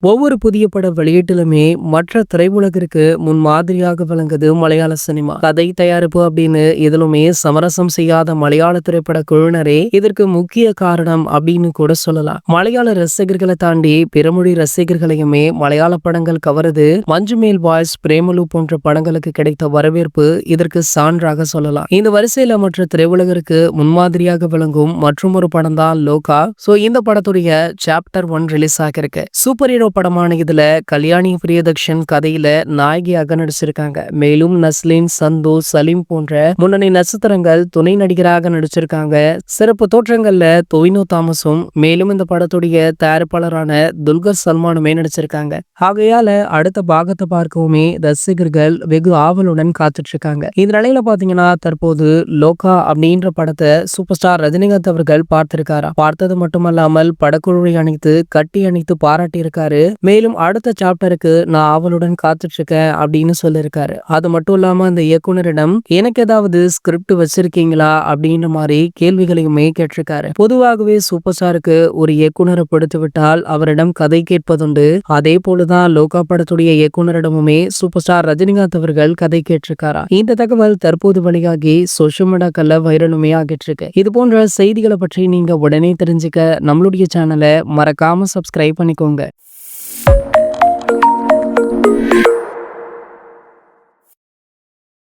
ஒவ்வொரு புதிய பட வெளியீட்டிலுமே மற்ற திரையுலகிற்கு முன்மாதிரியாக விளங்குது மலையாள சினிமா. கதை தயாரிப்பு அப்படின்னு எதிலுமே சமரசம் செய்யாத மலையாள திரைப்பட குழுவினரே இதற்கு முக்கிய காரணம் அப்படின்னு கூட சொல்லலாம். மலையாள ரசிகர்களை தாண்டி பிறமொழி ரசிகர்களையுமே மலையாள படங்கள் கவருது. மஞ்சுமேல் பாய்ஸ், பிரேமலு போன்ற படங்களுக்கு கிடைத்த வரவேற்பு இதற்கு சான்றாக சொல்லலாம். இந்த வரிசையில மற்ற திரையுலகிற்கு முன்மாதிரியாக விளங்கும் மற்றும் ஒரு படம் தான் லோகா. இந்த படத்துடைய சாப்டர் 1 ரிலீஸ் ஆகிருக்கு. சூப்பர் ஹீரோ படமான இதுல கல்யாணி பிரியதர்ஷன் கதையில நாயகியாக நடிச்சிருக்காங்க. மேலும் நஸ்லின், சந்தோஷ், சலீம் போன்ற முன்னணி நட்சத்திரங்கள் துணை நடிகராக நடிச்சிருக்காங்க. சிறப்பு தோற்றங்கள்ல தொவினோ தாமஸும் மேலும் இந்த படத்துடைய தயாரிப்பாளரான துல்கர் சல்மானுமே நடிச்சிருக்காங்க. ஆகையால அடுத்த பாகத்தை பார்க்கவுமே ரசிகர்கள் வெகு ஆவலுடன் காத்துட்டு இருக்காங்க. இந்த நிலையில பாத்தீங்கன்னா தற்போது லோகா அப்படின்ற படத்தை சூப்பர் ஸ்டார் ரஜினிகாந்த் அவர்கள் பார்த்திருக்காரா. பார்த்தது மட்டுமல்லாமல் படக்குழுவை அணைத்து கட்டி அணைத்து பாராட்டி இருக்காரு. மேலும் அடுத்த சாப்டருக்கு நான் ஆவலுடன் காத்துட்டு இருக்கேன் அப்படின்னு சொல்லியிருக்காரு. அது மட்டும் இல்லாம அந்த இயக்குனரிடம் எனக்கு ஏதாவது ஸ்கிரிப்ட் வச்சிருக்கீங்களா அப்படின்ற மாதிரி கேள்விகளையுமே கேட்டிருக்காரு. பொதுவாகவே சூப்பர் ஸ்டாருக்கு ஒரு இயக்குனரை பிடித்து விட்டால் அவரிடம் கதை கேட்பதுண்டு. அதே போலதான் லோகா படத்துடைய இயக்குனரிடமுமே சூப்பர் ஸ்டார் ரஜினிகாந்த் அவர்கள் கதை கேட்டிருக்காரா. இந்த தகவல் தற்போது வெளியாகி சோசியல் மீடியாக்கள்ல வைரலுமே ஆகிட்டு இருக்கு. இது போன்ற செய்திகளை பற்றி நீங்க உடனே தெரிஞ்சுக்க நம்மளுடைய சேனலை மறக்காம சப்ஸ்கிரைப் பண்ணிக்கோங்க.